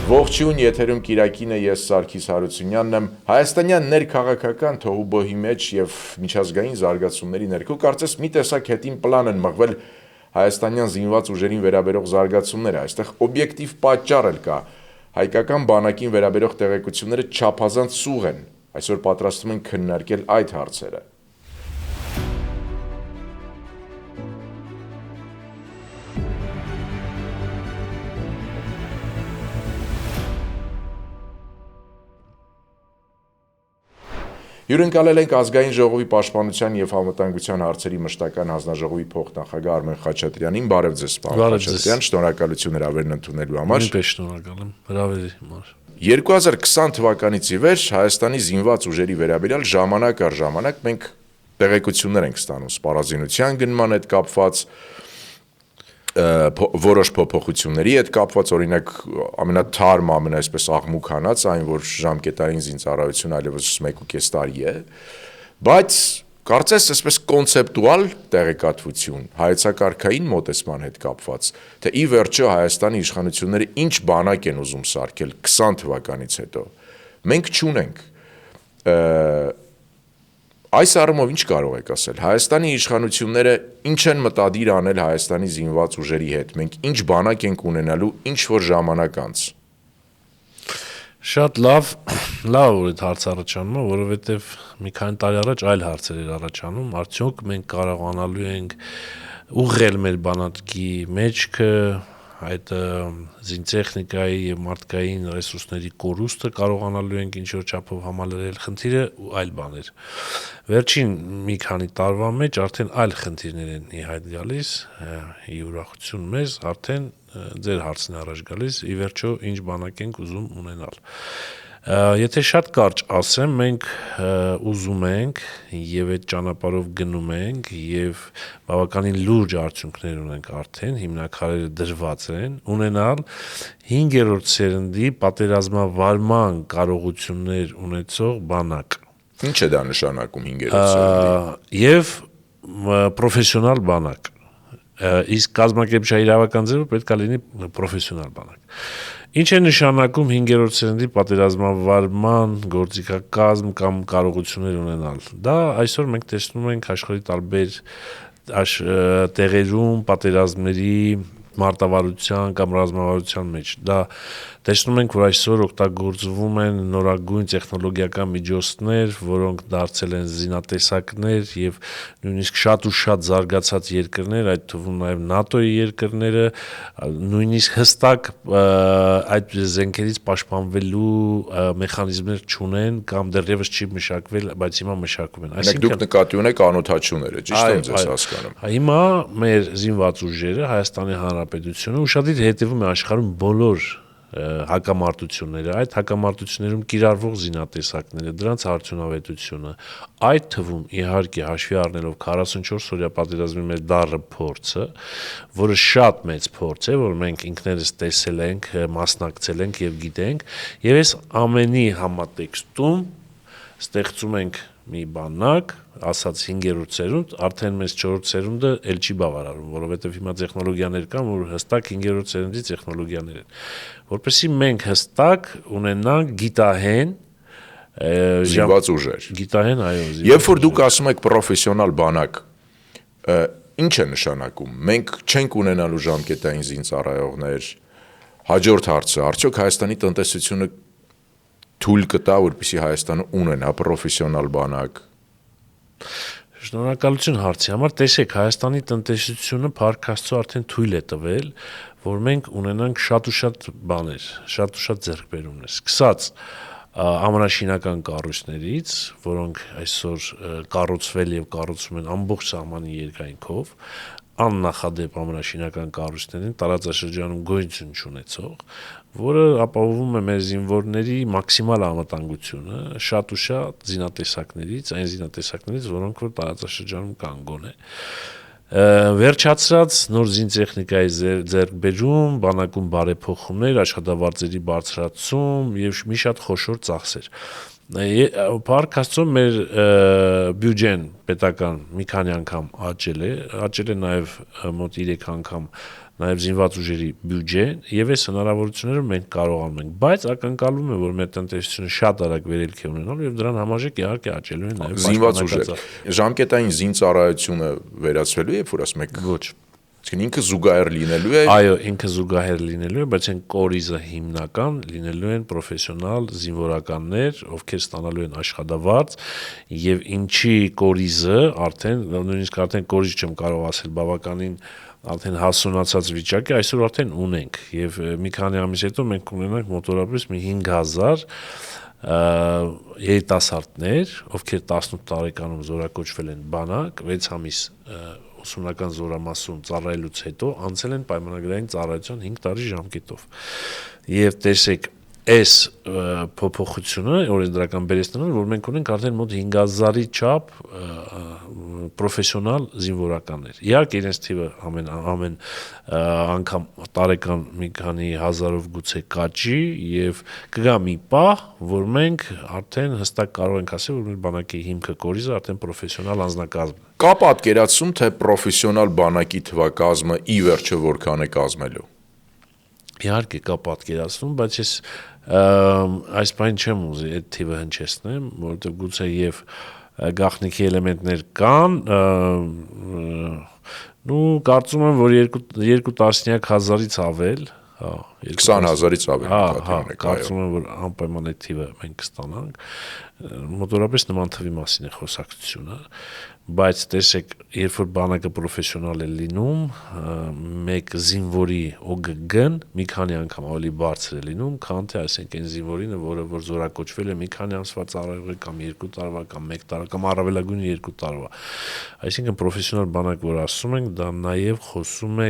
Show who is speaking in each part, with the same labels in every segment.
Speaker 1: Ողջույն, եթերում Կիրակին է, ես Սարգիս Հարությունյանն եմ։ Հայաստանյան ներքաղաքական թոհուբոհի մեջ եւ միջազգային զարգացումների ներքո կարծես մի տեսակ հետին պլան են մղվել հայաստանյան զինված ուժերին վերաբերող զարգացումները։ Այստեղ օբյեկտիվ պատճառ էլ կա։ Հայկական բանակին վերաբերող տեղեկությունները չափազանց սուղ են։ Այսօր պատրաստվում են քննարկել այդ հարցերը։ Հյուրընկալել ենք Ազգային ժողովի պաշտպանության եւ անվտանգության հարցերի մշտական հանձնաժողովի փոխնախագահ Արմեն Խաչատրյանին։ Բարև ձեզ, պարոն Խաչատրյան, շնորհակալություն հրավերն ընդունելու համար։
Speaker 2: Նույնպես շնորհակալ եմ հրավերի համար։
Speaker 1: 2020 թվականից ի վեր Հայաստանի զինված ուժերի վերաբերյալ ժամանակ առ ժամանակ մենք տեղեկություններ ենք ստանում սպառազինության գնման հետ կապված, որոշ փոփոխությունների հետ կապված, օրինակ ամենաթարմ, այսպես աղմուկանաց, այն որ ժամկետային զինծառայություն այլևս 1.5 տարի է, բայց կարծես այսպես կոնցեպտուալ տեղեկատվություն հայեցակարգային մոտեցման հետ կապված, թե ի վերջո Հայաստանի իշխանությունները ինչ բանակ են ուզում սարքել 20 թվականից հետո, մենք չունենք։ Այս առումով ինչ կարող եք ասել, Հայաստանի իշխանությունները ինչ են մտադիր անել Հայաստանի զինված ուժերի հետ, մենք ինչ բանակ ենք ունենալու ինչ որ ժամանակ անց։
Speaker 2: Շատ լավ որ այդ հարցը առաջանում է, որովհետև մի քանի տարի առաջ այլ հարցեր էր առաջանում, արդյոք մենք կարողանալու ենք ուղղել մեր բանակի մեջքը, այդ զինտեխնիկայի եւ մարդկային ռեսուրսների կորուստը կարողանալու ենք ինչ որ չափով համալրել, խնդիրը ու այլ բաներ։ Վերջին մի քանի տարվա մեջ արդեն այլ խնդիրներ են ի հայտ գալիս, ի ուրախություն մեզ արդեն ձեր հարցն է առաջ գալիս, ի վերջո ինչ բանակ ենք ուզում ունենալ։ Եթե շատ կարճ ասեմ, մենք ուզում ենք եւ այդ ճանապարհով գնում ենք եւ բավականին լուրջ արդյունքներ ունենք արդեն, հիմնակարերը դրված են, ունենալ 5-րդ սերնդի պատերազմավարման կարողություններ ունեցող բանակ։
Speaker 1: Ինչ է դա նշանակում 5-րդ սերնդի։
Speaker 2: Եվ պրոֆեսիոնալ բանակ։ Իսկ կազմակերպչական իրավական ձևը պետք է լինի պրոֆեսիոնալ բանակ։ Ինչ է նշանակում 5-րդ սերնդի պատերազմավարման գործիքակազմ կամ կարողություններ ունենալ։ Դա այսօր մենք տեսնում ենք աշխարհի տարբեր տեղերում պատերազմների մարտավարության կամ ռազմավարության մեջ։ Դա տեսնում ենք, որ այսօր օգտագործվում են նորագույն տեխնոլոգիական միջոցներ, որոնք դարձել են զինատեսակներ եւ նույնիսկ շատ ու շատ զարգացած երկրներ, այդ թվում նաեւ ՆԱՏՕ-ի երկրները, նույնիսկ հստակ այդ զենքերից պաշտպանվելու մեխանիզմներ չունեն կամ դեռևս չի մշակվել, բայց հիմա մշակում են։
Speaker 1: Այսինքն դուք նկատի ունեք անօթաչուները, ճիշտ եմ ձեզ հասկանում։
Speaker 2: Հիմա մեր զինված ուժերը Հայաստանի Հանրապետությունը ուշադիր հետևում է աշխարհում բոլոր հակամարտությունները, այդ հակամարտություններում կիրառվող զինատեսակները, դրանց արդյունավետությունը, այդ թվում իհարկե հաշվի առնելով 44-օրյա պատերազմի մեր դառը փորձը, որը շատ մեծ փորձ է, որ մենք ինքներս տեսել ենք, մասնակցել ենք եւ գիտենք, եւ այս ամենի համատեքստում ստեղծում ենք մի բանակ, ասած 5-րդ սերունդ, արդեն մեզ 4-րդ սերունդը էլ չի բավարարում, որովհետև հիմա տեխնոլոգիաներ կան, որ հստակ 5-րդ սերունդի տեխնոլոգիաներ են, որպեսզի մենք հստակ ունենանք գիտահեն
Speaker 1: զինված ուժեր։
Speaker 2: Գիտահեն, այո,
Speaker 1: Երբ որ դուք ասում եք պրոֆեսիոնալ բանակ, ինչ է նշանակում։ Մենք չենք ունենալու ժամկետային զինծառայողներ։ Հաջորդ հարցը, արդյոք Հայաստանի տնտեսությունը թույլ կտա, որպեսզի Հայաստանը ունենա պրոֆեսիոնալ բանակ։
Speaker 2: Շնորհակալություն հարցի համար։ Տեսեք, Հայաստանի տնտեսությունը փառք Աստծո արդեն թույլ է տվել, որ մենք ունենանք շատ ու շատ բաներ, շատ ու շատ ձեռքբերումներ։ Սկսած ամենաշինական կառույցներից, որոնք այսօր կառուցվել եւ կառուցվում են ամբողջ սահմանի երկայնքով, աննախադեպ ամենաշինական կառույցներին տարածաշրջանում գոյություն չունեցող, որը ապահովում է մեր զինվորների մաքսիմալ անվտանգությունը շատ ու շատ զինատեսակներից, այն զինատեսակներից, որոնք որ տարածաշրջանում կան գոնե։ Վերջացրած նոր զինտեխնիկայի ձեռքբերում, բանակում բարեփոխումներ, աշխատավարձերի բարձրացում եւ մի շատ խոշոր ծախսեր։ Փառք Աստծո մեր բյուջեն պետական մի քանի անգամ աճել է նաև մոտ 3 անգամ նաև զինված ուժերի բյուջեն եւ այս հնարավորությունները մենք կարողանում ենք, բայց ակնկալվում է, որ մեր տնտեսությունը շատ արագ վերելք է ունենալու եւ դրան համաժեք իհարկե աճելու են նաև
Speaker 1: զինված ուժեր։ Ժամկետային զինծառայությունը վերացվելու է, երբ որ ասում եք
Speaker 2: ոչ։
Speaker 1: Իսկ ինքը զուգահեռ լինելու է։
Speaker 2: Այո, ինքը զուգահեռ լինելու է, բայց այն կորիզը հիմնական լինելու են պրոֆեսիոնալ զինվորականներ, ովքեր ստանալու են աշխատավարձ եւ ինչի կորիզը նույնիսկ արդեն կորիզ չեմ կարող ասել, բավականին արդեն հասունացած վիճակի այսօր արդեն ունենք եւ մի քանի ամիս հետո մենք կունենանք մոտորապես մի 5000 երիտասարդներ, ովքեր 18 տարեկանում զորակոչվել են բանակ, 6 ամիս ուսումնական զորամասում ծառայելուց հետո անցել են պայմանագրային ծառայության 5 տարի ժամկետով։ Եվ տեսեք, այս փոփոխությունը օրենսդրական բերեցնելն որ մենք ունենք արդեն մոտ 5000-ի չափ պրոֆեսիոնալ զինվորականներ։ Իհարկե իրենց թիվը ամեն անգամ տարեկան մի քանի հազարով գուցե կաճի եւ կգա մի պահ, որ մենք արդեն հստակ կարող ենք ասել, որ մեր բանակի հիմքը կորիզը արդեն պրոֆեսիոնալ անձնակազմ է։
Speaker 1: Կա պատկերացում, թե պրոֆեսիոնալ բանակի թվակազմը ի վերջո որքան է կազմելու։
Speaker 2: Իհարկե կա պատկերացում, բայց ես այս բան չեմ ուզի այդ թիվը հնչեցնեմ, որովհետեւ գուցե եւ գաղտնիքի էլեմենտներ կան, կարծում եմ, որ 2 տասնյակ հազարից ավել,
Speaker 1: 20000-ից ավել
Speaker 2: կարծում եմ, որ անպայման այդ թիվը մենք կստանանք, մոտորապես նման թվի մասին է խոսակցությունը, բայց տեսեք, երբ որ բանակը պրոֆեսիոնալ է լինում, մեկ զինվորի OGG-ն մի քանի անգամ ավելի բարձր է լինում, քան թե այսինքն այն զինվորինը, որը զորակոչվել է մի քանի ամսվա ծառայողի կամ 2 տարվա կամ 1 տարվա կամ առավելագույնը 2 տարվա։ Այսինքն պրոֆեսիոնալ բանակ, որ ասում ենք, դա նաև խոսում է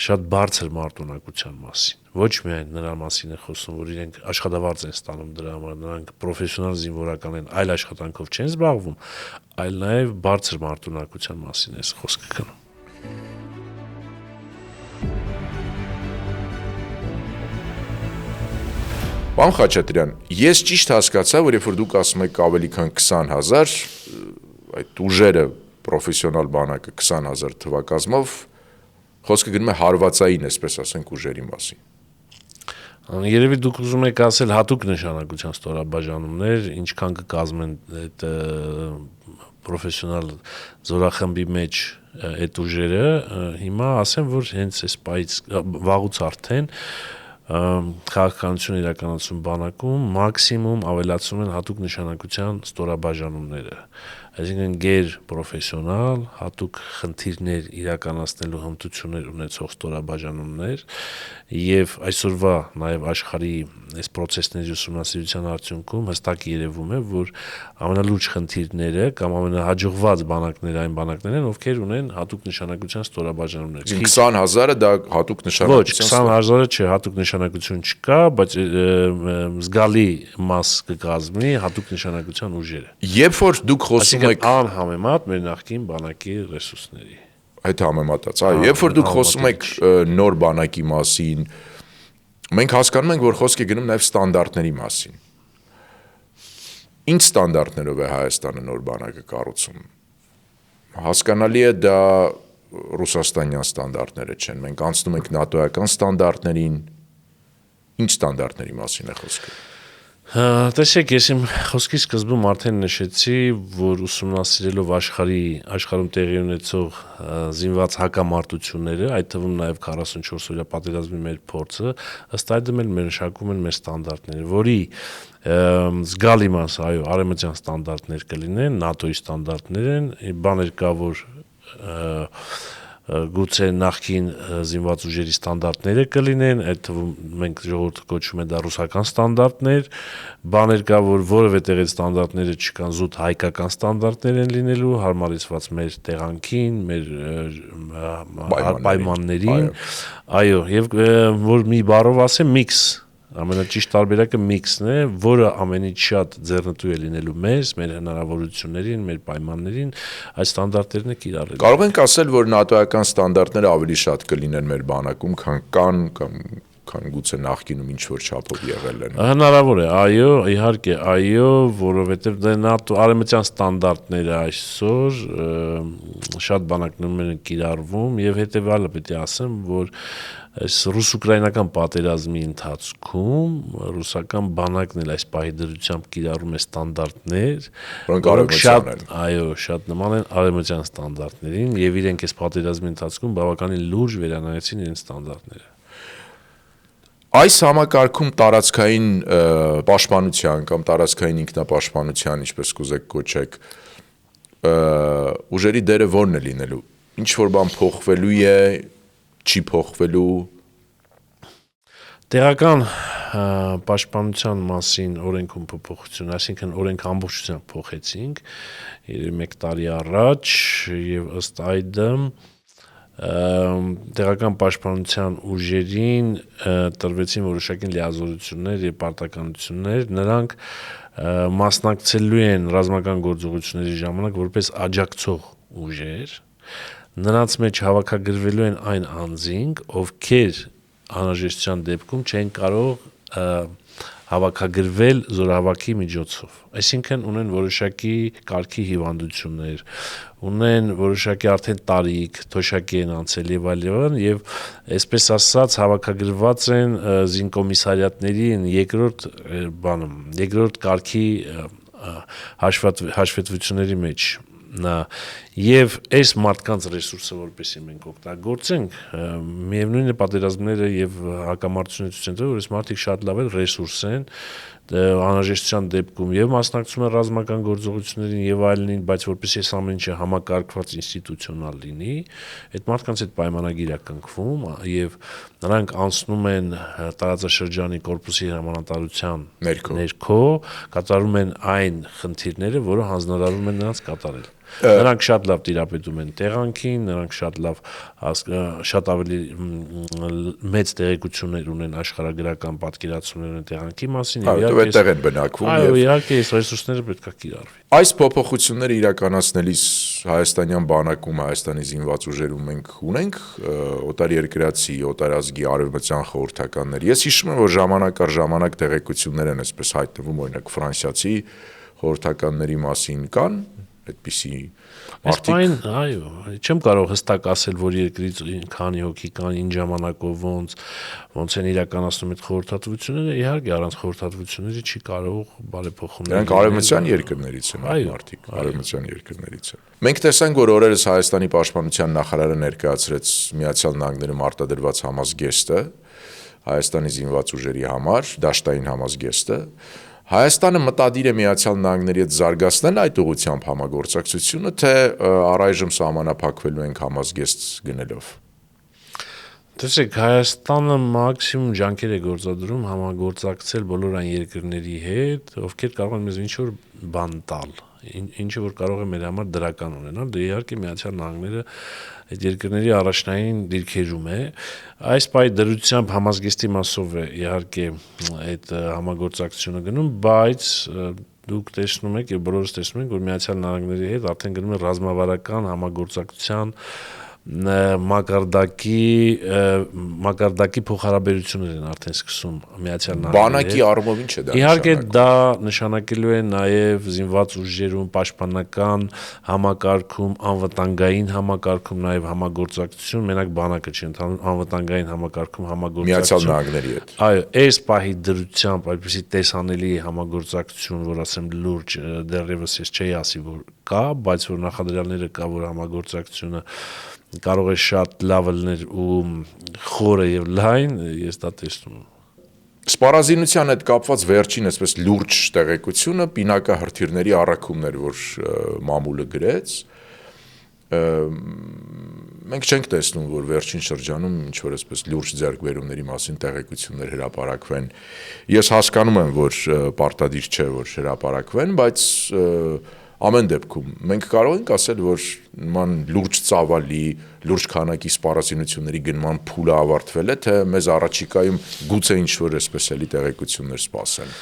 Speaker 2: շատ բարձր մարտունակության մասին։ Ոչ միայն նրա մասին է խոսում, որ իրենք աշխատավարձ են ստանում դրա համար, նրանք պրոֆեսիոնալ զինվորական են, այլ աշխատանքով չեն զբաղվում, այլ նաև բարձր մարտունակության մասին է խոսքը գնում։
Speaker 1: Պարոն Խաչատրյան, ես ճիշտ հասկացա, որ երբ որ դուք ասում եք ավելի քան 20000, այդ ուժերը պրոֆեսիոնալ բանակը 20000 թվակազմով խոսքը գնում է հարվածային, այսպես ասենք, ուժերի մասին։
Speaker 2: Երևի դուք ուզում եք ասել հատուկ նշանակության ստորաբաժանումներ, ինչքան կկազմեն այդ պրոֆեսիոնալ զորախմբի մեջ այդ ուժերը, հիմա ասեմ, որ հենց այս պայից վաղուց արդեն քաղաքականություն իրականացում բանակում մաքսիմում ավելացում են հատուկ նշանակության ստորաբաժանումները, այսինքն գեր պրոֆեսիոնալ, հատուկ խնդիրներ իրականացնելու հմտություններ ունեցող ստորաբաժանումներ եւ այսօրվա նաեւ աշխարհի այս process-ների ուսումնասիրության արդյունքում հստակ երևում է, որ ամենալուրջ խնդիրները կամ ամենահաջողված բանակները այն բանակներն են, ովքեր ունեն հատուկ նշանակության ստորաբաժանումներ։
Speaker 1: 20000-ը դա հատուկ նշանակության։
Speaker 2: Ոչ, 20000-ը չէ, հատուկ նշանակություն չկա, բայց զգալի մաս կկազմի հատուկ նշանակության ուժերը։
Speaker 1: Երբ որ դուք խոսում եք
Speaker 2: անհամեմատ մեր նախկին բանակի ռեսուրսների
Speaker 1: այդ համեմատած, այո, երբ որ դուք խոսում եք նոր բանակի մասին, մենք հասկանում ենք, որ խոսք է գնում նաև ստանդարտների մասին։ Ինչ ստանդարտներով է Հայաստանը նոր բանակը կառուցում։ Հասկանալի է դա ռուսաստանյան ստանդարտները չեն։ Մենք անցնում ենք նատոյական ստանդարտներին։ Ինչ ստանդարտների մասին է խոսքը։
Speaker 2: Տեսեք, ես իմ խոսքի սկզբում արդեն նշեցի, որ ուսումնասիրելով աշխարհում տեղի ունեցող զինված հակամարտությունները, այդ թվում նաև 44-օրյա պատերազմի մեր փորձը, ըստ այդմ էլ մշակում են մեր ստանդարտները, որի զգալի մասը, այո, արևմտյան ստանդարտներ կլինեն, ՆԱՏՕ-ի ստանդարտներ են, բաներ կա, որ գուցե նախկին զինված ուժերի ստանդարտները կլինեն, այդ թվում մենք ժողովուրդը կոչում է դա ռուսական ստանդարտներ, բաներ կա, որ որևէ տեղ այդ ստանդարտները չկան, զուտ հայկական ստանդարտներ են լինելու, հարմարեցված մեր տեղանքին, մեր պայմաններին, այո, եւ որ մի բառով ասեմ միքս ամենաճիշտ տարբերակը միքսն է, որը ամենից շատ ձեռնտու է լինելու մեզ, մեր հնարավորություններին, մեր պայմաններին, այդ ստանդարտներն է կիրառել։
Speaker 1: Կարող ենք ասել, որ նատոյական ստանդարտները ավելի շատ կլինեն մեր բանակում, քան քան գուցե նախկինում ինչ որ չափով եղել են։
Speaker 2: Հնարավոր է, այո, իհարկե, այո, որովհետև դե ՆԱՏՕ արևմտյան ստանդարտները այսօր շատ բանակներում են կիրառվում եւ հետեւյալը պետք է ասեմ, որ այս ռուս-ուկրաինական պատերազմի ընթացքում ռուսական բանակն էլ այս պահի դրությամբ կիրառում է ստանդարտներ,
Speaker 1: որոնք
Speaker 2: շատ նման են արևմտյան ստանդարտներին եւ իրենք այս պատերազմի ընթացքում բավականին լուրջ վերանայեցին իրենց ստանդարտները։
Speaker 1: Այս համակարգում տարածքային պաշտպանության կամ տարածքային ինքնապաշտպանության, ինչպես կուզեք կոչեք, ուժերի դերը ո՞րն է լինելու։ Ինչ որ բան փոխվելու է, չի փոխվելու։
Speaker 2: Տեղական պաշտպանության մասին օրենքում փոփոխություն, այսինքն օրենք ամբողջությամբ փոխեցինք 1 տարի առաջ եւ ըստ այդմ տեղական պաշտպանության ուժերին տրվեցին որոշակի լիազորություններ եւ պարտականություններ, նրանք մասնակցելու են ռազմական գործողությունների ժամանակ որպես աջակցող ուժեր, նրանց մեջ հավաքագրվելու են այն անձինք, ովքեր անհրաժեշտության դեպքում չեն կարող հավաքագրվել զորահավաքի միջոցով, այսինքն ունեն որոշակի կարգի հիվանդություններ, ունեն որոշակի արդեն տարիք, թոշակի են անցել եւ այլն եւ այսպես ասած հավաքագրված են զինկոմիսարիատների երկրորդ կարգի հաշվետվությունների մեջ եւ այս մարդկանց ռեսուրսը որպեսզի մենք օգտագործենք, միևնույն է պատերազմները եւ հակամարտությունները ցույց են տվել, որ այս մարդիկ շատ լավ են ռեսուրս են, անհրաժեշտության դեպքում եւ մասնակցում են ռազմական գործողություններին եւ այլնին, բայց որպեսզի այս ամեն ինչը համակարգված ինստիտուցիոնալ լինի, այդ մարդկանց հետ պայմանագիր է կնքվում եւ նրանք անցնում են տարածաշրջանի կորպուսի հրամանատարության ներքո, կատարում են այն խնդիրները, որը հանձնարարվում են նրանց կատարել։ Նրանք շատ լավ տիրապետում են տեղանքին, նրանք շատ ավելի մեծ տեղեկություններ ունեն աշխարհագրական պատկերացումներ ունեն տեղանքի մասին
Speaker 1: եւ այդտեղ են բնակվում
Speaker 2: եւ իհարկե այս ռեսուրսները պետք է կիրառվի։
Speaker 1: Այս փոփոխությունները իրականացնելիս հայաստանյան բանակում, Հայաստանի զինված ուժերում մենք ունենք օտարերկրացի, օտարազգի արևմտյան խորհրդականներ։ Ես հիշում եմ, որ ժամանակ առ ժամանակ տեղեկություններ են այսպես հայտնվում, օրինակ ֆրանսիացի խորհրդականների մասին կան այդպիսի
Speaker 2: մարդիկ։ Այո, չեմ կարող հստակ ասել, որ երկրից քանի հոգի կան, ինչ ժամանակով ոնց են իրականացնում այդ խորհրդատվությունները, իհարկե առանց խորհրդատվությունների չի կարող բարեփոխումներ։
Speaker 1: Նրանք արևմտյան երկրներից են մարդիկ, արևմտյան երկրներից են։ Մենք տեսանք, որ օրերս Հայաստանի պաշտպանության նախարարը ներկայացրեց Միացյալ Նահանգներում արտադրված համազգեստը Հայաստանի զինված ուժերի համար, դաշտային համազգեստը։ Հայաստանը մտադիր է Միացյալ Նահանգների հետ զարգացնել այդ ուղղությամբ համագործակցությունը, թե առայժմ սահմանափակվելու ենք համազգեստ գնելով։
Speaker 2: Տեսեք, Հայաստանը մաքսիմում ջանքեր է գործադրում համագործակցել բոլոր այն երկրների հետ, ովքեր կարող են մեզ ինչ-որ բան տալ, ինչը որ կարող է մեր համար դրական ունենալ, դե իհարկե Միացյալ Նահանգները այդ երկրների առաջնային դիրքերում է, այս պահի դրությամբ համազգեստի մասով է իհարկե այդ համագործակցությունը գնում, բայց դուք տեսնում եք եւ բոլորս տեսնում ենք, որ Միացյալ Նահանգների հետ արդեն գնում է ռազմավարական համագործակցության մակարդակի փոխհարաբերություններ են արդեն սկսում Միացյալ Նահանգների։
Speaker 1: Բանակի առումով ինչ է դա։
Speaker 2: Իհարկե դա նշանակելու է նաև զինված ուժերում պաշտպանական համակարգում, անվտանգային համակարգում նաև համագործակցություն, մենակ բանակը չի ընդհանուր անվտանգային համակարգում համագործակցություն
Speaker 1: Միացյալ Նահանգների հետ։
Speaker 2: Այո, այս պահի դրությամբ այդպեսի տեսանելի համագործակցություն, որ ասեմ լուրջ դեռևս ես չէի ասի, որ կա, բայց որ նախադրյալները կա, որ համագործակցությունը կարող է շատ լավ լինել ու խորը եւ լայն, ես դա տեսնում եմ։
Speaker 1: Սպառազինության հետ կապված վերջին այսպես լուրջ տեղեկությունը պինակահրթիռների առաքումն էր, որ մամուլը գրեց։ Մենք չենք տեսնում, որ վերջին շրջանում ինչ որ այսպես լուրջ ձեռքբերումների մասին տեղեկություններ հրապարակվեն։ Ես հասկանում եմ, որ պարտադիր չէ, որ հրապարակվեն, բայց ամեն դեպքում մենք կարող ենք ասել, որ նման լուրջ ծավալի, լուրջ քանակի սպառազինությունների գնման փուլը ավարտվել է, թե մեզ առաջիկայում գուցե ինչ-որ այսպես էլի տեղեկություններ սպասեն։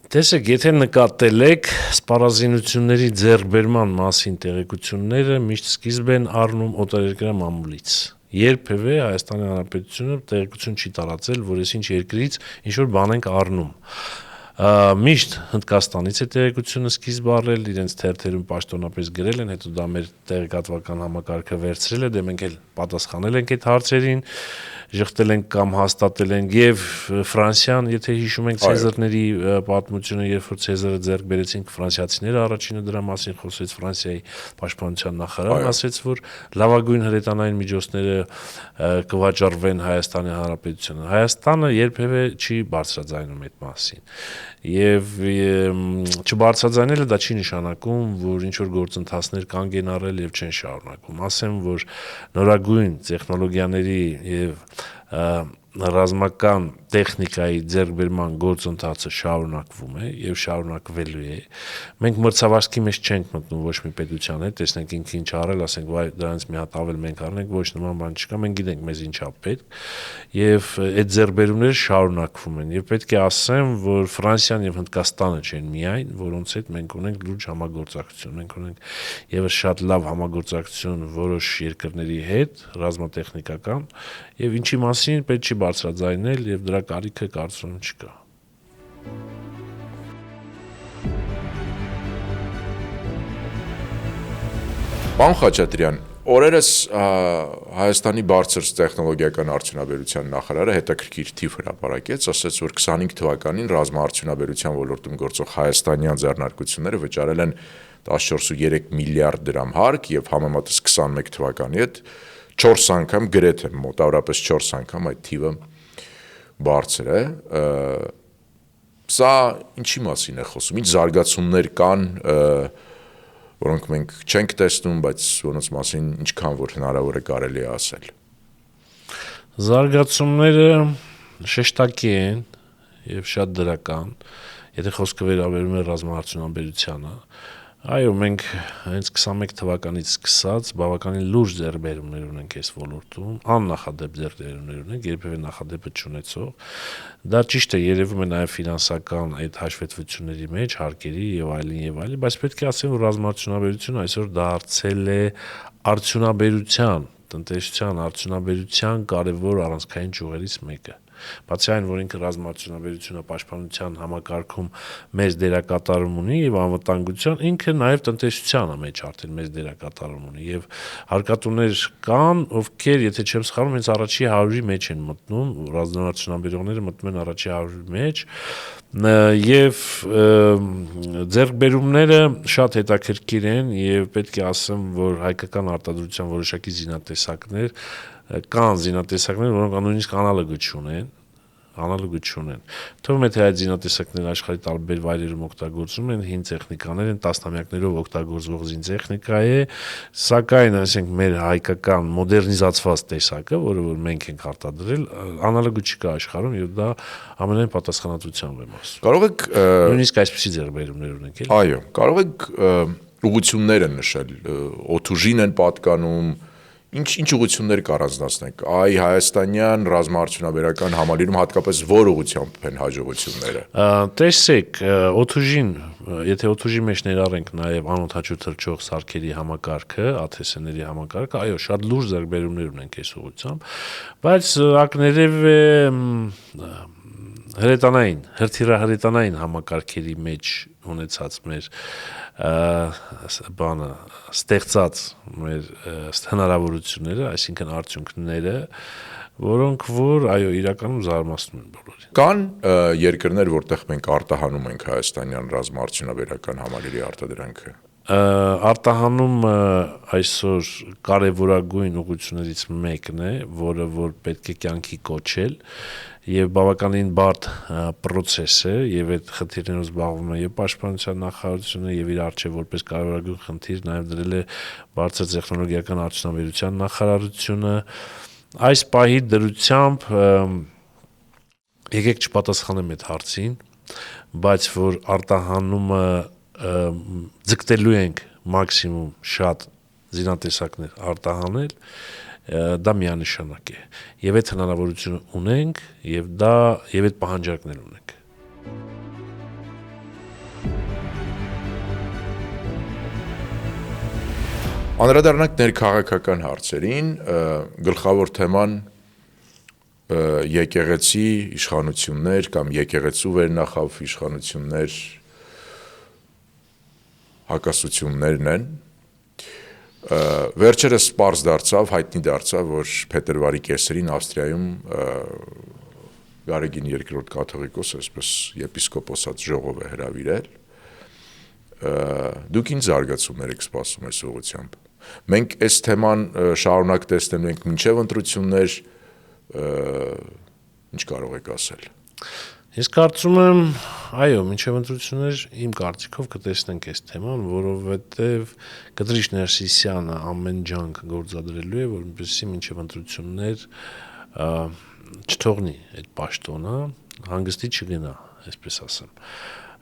Speaker 2: Տեսեք, եթե նկատել եք, սպառազինությունների ձեռքբերման մասին տեղեկությունները միշտ սկիզբ են առնում օտարերկրյա մամուլից։ երբևէ Հայաստանի Հանրապետությունը տեղեկություն չի տարածել, որ այս ինչ երկրից ինչ որ բան ենք առնում։ Միշտ Հնդկաստանից է տեղեկությունը սկիզբ առել, իրենց թերթերում պաշտոնապես գրել են, հետո դա մեր տեղեկատվական համակարգը վերցրել է, դե մենք էլ պատասխանել ենք այդ հարցերին, ժխտել ենք կամ հաստատել ենք եւ Ֆրանսիան, եթե հիշում եք Ցեզարների պատմությունը, երբ որ Ցեզարը ձեռք բերեցին ֆրանսիացիները, առաջինը դրա մասին խոսեց Ֆրանսիայի պաշտպանության նախարարն, ասաց, որ լավագույն հրետանային միջոցները կվաճառվեն Հայաստանի Հանրապետությանը։ Հայաստանը երբևէ չի բարձրաձայնում այդ մասին։ Եվ չբարձրաձայնելը դա չի նշանակում, որ ինչ որ գործընթացներ կանգ են առել եւ չեն շարունակվում։ Ասեմ, որ նորագույն տեխնոլոգիաների եւ ռազմական տեխնիկայի ձեռքբերման գործընթացը շարունակվում է եւ շարունակվելու է։ Մենք մրցավազքի մեջ չենք մտնում ոչ մի պետության հետ, տեսնենք ինքը ինչ արել, ասենք վայ դրանից մի հատ ավել մենք առնենք, ոչ նման բան չկա, մենք գիտենք մեզ ինչա պետք եւ այդ ձեռքբերումները շարունակվում են։ Եվ պետք է ասեմ, որ Ֆրանսիան եւ Հնդկաստանը չեն միայն, որոնց հետ մենք ունենք լուրջ համագործակցություն։ Մենք ունենք եւս շատ լավ համագործակցություն որոշ երկրների հետ, ռազմատեխնիկական, եւ ինչի մասին պետք չի բարձրաձայնել եւ դրա կարիքը կարծում եմ չկա։
Speaker 1: Պարոն Խաչատրյան, օրերս Հայաստանի բարձր տեխնոլոգիական արդյունաբերության նախարարը հետաքրքիր թիվ հրապարակեց, ասաց, որ 25 թվականին ռազմաարդյունաբերության ոլորտում գործող հայաստանյան ձեռնարկությունները վճարել են 14.3 միլիարդ դրամ հարկ եւ համեմատած 21 թվականի հետ 4 անգամ, գրեթե մոտավորապես 4 անգամ այդ թիվը բարձր է։ Սա ինչի մասին է խոսում, ինչ զարգացումներ կան, որոնք մենք չենք տեսնում, բայց որոնց մասին ինչքան որ հնարավոր է կարելի է ասել։
Speaker 2: Զարգացումները շեշտակի են եւ շատ դրական, եթե խոսքը վերաբերում է ռազմաարդյունաբերությանը։ Այո, մենք հենց 21 թվականից սկսած բավականին լուրջ ձեռքբերումներ ունենք այս ոլորտում, աննախադեպ ձեռքբերումներ ունենք, երբևէ նախադեպը չունեցող։ Դա ճիշտ է, երևում է նաև ֆինանսական այդ հաշվետվությունների մեջ, հարկերի եւ այլն, բայց պետք է ասեմ, որ ռազմաարդյունաբերությունը այսօր դարձել է արդյունաբերության, տնտեսության արդյունաբերության կարևոր առանցքային ճյուղերից մեկը։ Բացի այն, որ ինքը ռազմաարդյունաբերությունը պաշտպանության համակարգում մեծ դերակատարում ունի եւ անվտանգության, ինքը նաեւ տնտեսության մեջ արդեն մեծ դերակատարում ունի եւ հարկատուներ կան, ովքեր, եթե չեմ սխալվում, հենց առաջի 100-ի մեջ են մտնում, ռազմաարդյունաբերողները մտնում են առաջի 100-ի մեջ եւ ձեռքբերումները շատ հետաքրքիր են եւ պետք է ասեմ, որ հայկական արտադրության որոշակի զինատեսակներ կան զինատեսակներ, որոնք նույնիսկ անալոգը չունեն։ Թվում է թե այդ զինատեսակները աշխարհի տարբեր վայրերում օգտագործում են, հին տեխնիկաներ են, տասնամյակներով օգտագործվող զինտեխնիկա է, սակայն ասենք մեր հայկական մոդեռնիզացված տեսակը, որը որ մենք ենք արտադրել, անալոգը չկա աշխարհում եւ դա ամենայն պատասխանատվությամբ եմ ասում։
Speaker 1: Կարող եք
Speaker 2: նույնիսկ այսպիսի ձեռքբերումներ ունենք, էլի։
Speaker 1: Այո, կարող եք ուղղություններ են նշել, օթուժին են պատկանում, ինչ ուղղություններ կառանձնացնենք, հայաստանյան ռազմաարդյունաբերական համալիրում հատկապես որ ուղղությամբ են հաջողությունները։
Speaker 2: Տեսեք, օթուժին, եթե օթուժի մեջ ներառենք նաև անօդաչու թռչող սարքերի համակարգը, ATS-ների համակարգը, այո, շատ լուրջ ձեռքբերումներ ունենք այս ուղղությամբ, բայց ակներև հրթիռահրետանային համակարգերի մեջ ունեցած մեր ստեղծած մեր հնարավորությունները, այսինքն արդյունքները, որոնք որ այո իրականում զարմացնում են բոլորին։
Speaker 1: Կան երկրներ, որտեղ մենք արտահանում ենք հայաստանյան ռազմաարդյունաբերական համալիրի արտադրանքը։
Speaker 2: Արտահանումը այսօր կարևորագույն ուղղություններից մեկն է, որը որ պետք է կյանքի կոչել եւ բավականին բարդ process է եւ այդ խնդիրներով զբաղվում է եւ պաշտպանության նախարարությունը եւ իր արժե որպես կարևորագույն խնդիր նաեւ դրել է բարձր տեխնոլոգիական արդյունաբերության նախարարությունը այս պահի դրությամբ եկեք չպատասխանեմ այդ հարցին, բայց որ արտահանումը ձգտելու ենք մաքսիմում շատ զինատեսակներ արտահանել, դա միանշանակ է եւ այդ հնարավորությունը ունենք եւ այդ պահանջարկներ ունենք։
Speaker 1: Անդրադառնանք ներքաղաքական հարցերին, գլխավոր թեման եկեղեցի իշխանություններ կամ եկեղեցու վերնախավ իշխանություններ հակասություններն են։ Վերջերս պարզ դարձավ, հայտնի դարձավ, որ փետրվարի կեսերին Ավստրիայում Գարեգին II կաթողիկոսը, այսպես եպիսկոպոսած ժողով է հրավիրել։ Դուք ինչ զարգացումներ եք սպասում այս ուղղությամբ։ Մենք այս թեման շարունակ տեսնելու ենք մինչև ընտրություններ, ինչ կարող եք ասել։
Speaker 2: Ես կարծում եմ, այո, մինչև ընտրություններ իմ կարծիքով կտեսնենք այս թեման, որովհետև Կտրիչ Ներսիսյանը ամեն ջանք գործադրելու է, որպեսզի մինչև ընտրություններ չթողնի այդ պաշտոնը, հանգստի չգնա, այսպես ասեմ։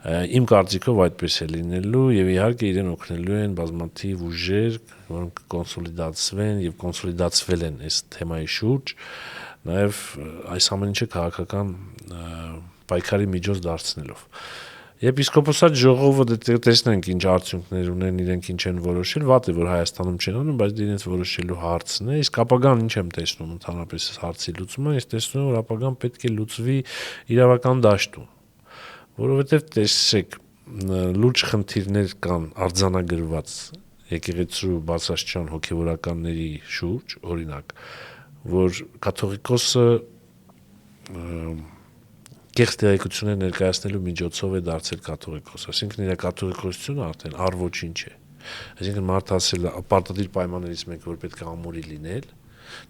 Speaker 2: Իմ կարծիքով այդպես է լինելու եւ իհարկե իրեն օգնելու են բազմաթիվ ուժեր, որոնք կոնսոլիդացվեն եւ կոնսոլիդացվել են այս թեմայի շուրջ, նաեւ այս ամեն ինչը քաղաքական պայքարի միջոց դարձնելով։ Եպիսկոպոսատ ժողովը տեսնենք ինչ արդյունքներ ունեն, իրենք ինչ են որոշել, վատ է որ Հայաստանում չեն անում, բայց իրենց որոշելու հարցն է, իսկ ապագան ինչ եմ տեսնում ընդհանրապես հարցի լուծումը, ես տեսնում եմ որ ապագան պետք է լուծվի իրավական դաշտում, որովհետև տեսեք լուրջ խնդիրներ կան արձանագրված եկեղեցու բացասության հոգևորականների շուրջ, օրինակ, որ կաթողիկոսը կեղծ տեղեկություններ ներկայացնելու միջոցով է դարձել կաթողիկոս, այսինքն իր կաթողիկոսությունը արդեն առ ոչինչ է։ Այսինքն մարդը ասել է պարտադիր պայմաններից մեկը որ պետք է ամուրի լինել,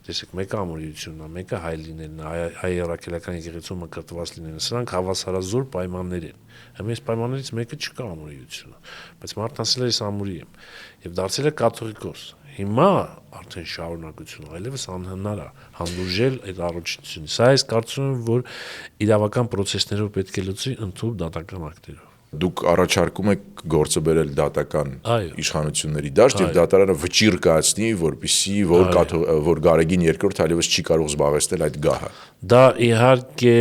Speaker 2: տեսեք, մեկը ամուրիությունն է, մեկը հայ լինելն է, հայ առաքելական եկեղեցու մկրտված լինելն է, սրանք հավասարազոր պայմաններ են։ Հիմա այս պայմաններից մեկը չկա ամուրիությունը, բայց մարդն ասել է ես ամուրի եմ եւ դարձել է կաթողիկոս։ Հիմա արդեն շարունակությունը այլևս անհնար է հանդուրժել այդ առողջությունից։ Սա ես կարծում եմ, որ իրավական process-ներով պետք է լուծվի ընդհանուր դատական ակտերով։
Speaker 1: Դուք առաջարկում եք գործը բերել դատական իշխանությունների դաշտ եւ
Speaker 2: Այո։
Speaker 1: դատարանը վճիռ կայացնի, որպեսզի որ Գարեգին II այլևս չի կարող զբաղեցնել այդ գահը։
Speaker 2: Դա իհարկե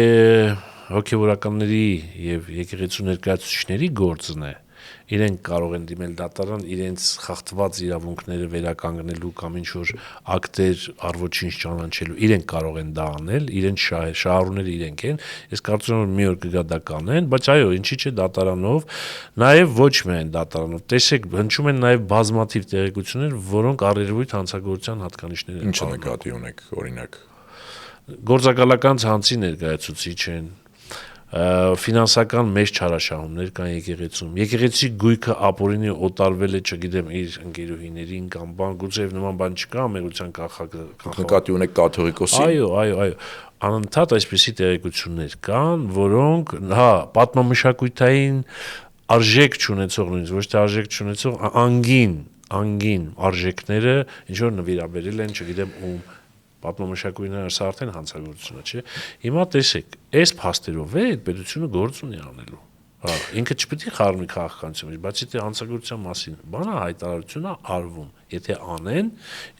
Speaker 2: հոգևորականների եւ եկեղեցու ներկայացուցիչների գործն է։ Իրենք կարող են դիմել դատարան իրենց խախտված իրավունքները վերականգնելու կամ ինչ-որ ակտեր առ ոչինչ ճանաչելու, իրենք կարող են դա անել, իրենց շահառուները իրենք են։ Ես կարծում եմ մի օր կգա դա կանեն, բայց այո, ինչի՞ չէ դատարանով, նաեւ ոչ միայն դատարանով։ Տեսեք, հնչում են նաեւ բազմաթիվ տեղեկություններ, որոնք առերևույթ հանցագործության հատկանիշներ են։
Speaker 1: Ինչ նկատի ունեք, օրինակ։
Speaker 2: Գործակալական ցանցի ներկայացուցիչ են, ֆինանսական մեծ չարաշահումներ կան եկեղեցում։ Եկեղեցի գույքը ապօրինի օտարվել է, չգիտեմ, իր ընկերուհիներին կամ բան, գուցեև նման բան չկա, ամերիկյան
Speaker 1: Նկատի ունեք կաթողիկոսի։
Speaker 2: Այո, անընդհատ այսպիսի տեղեկություններ կան, որոնք, հա, պատմամշակութային արժեք չունեցող, նույնիսկ ոչ թե արժեք չունեցող, անգին արժեքները ինչ որ նվիրաբերել են, չգիտեմ ում պատմամշակույթները սա արդեն հանցագործություն է, չէ։ Հիմա տեսեք, այս փաստերով է այդ պետությունը գործ ունի անելու։ Հա, ինքը չպետք է խառնի քաղաքականությունից, բացի թե հանցագործության մասին բանը հայտարարություն է արվում։ Եթե անեն,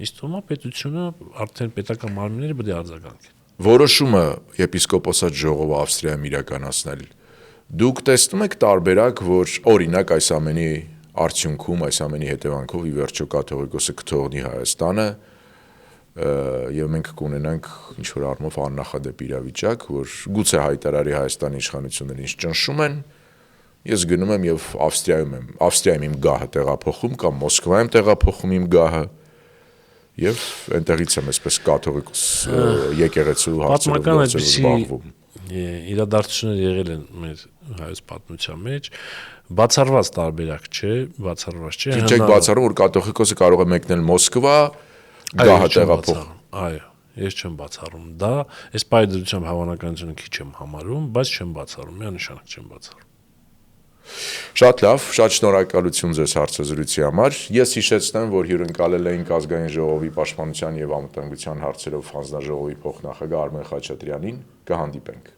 Speaker 2: ինձ թվում է պետությունը արդեն պետական մարմինները պետք է արձագանքեն։
Speaker 1: Որոշումը եպիսկոպոսատ ժողովը Ավստրիայում իրականացնել։ Դուք տեսնում եք տարբերակ, որ օրինակ այս ամենի արդյունքում, այս ամենի հետևանքով ի վերջո կաթողիկոսը կթողնի Հայաստանը եւ մենք կունենանք ինչ որ առումով աննախադեպ իրավիճակ, որ գուցե հայտարարի Հայաստանի իշխանությունները ինչ ճնշում են, ես գնում եմ եւ Ավստրիայում իմ գահը տեղափոխում կամ Մոսկվայում տեղափոխում իմ գահը եւ այնտեղից եմ այսպես կաթողիկոս եկեղեցու հարցերով զբաղվում։
Speaker 2: Իրադարձություններ եղել են մեր հայոց պատմության մեջ, բացառված տարբերակ չէ, բացառված չէ։
Speaker 1: Ինչ եք բացառում, որ կաթողիկոսը կարող է մեկնել Մոսկվա, գահը տեղափոխ։
Speaker 2: Այո, ես չեմ բացառում դա, այս պայդրությամբ հավանականությունը քիչ եմ համարում, բայց չեմ բացառում, միանշանակ չեմ բացառում։
Speaker 1: Շատ լավ, շատ շնորհակալություն ձեզ հարցազրույցի համար։ Ես հիշեցնեմ, որ հյուրընկալել էինք Ազգային ժողովի պաշտպանության եւ անվտանգության հարցերով հանձնաժողովի փոխնախագահ Արմեն Խաչատրյանին։ Կհանդիպենք։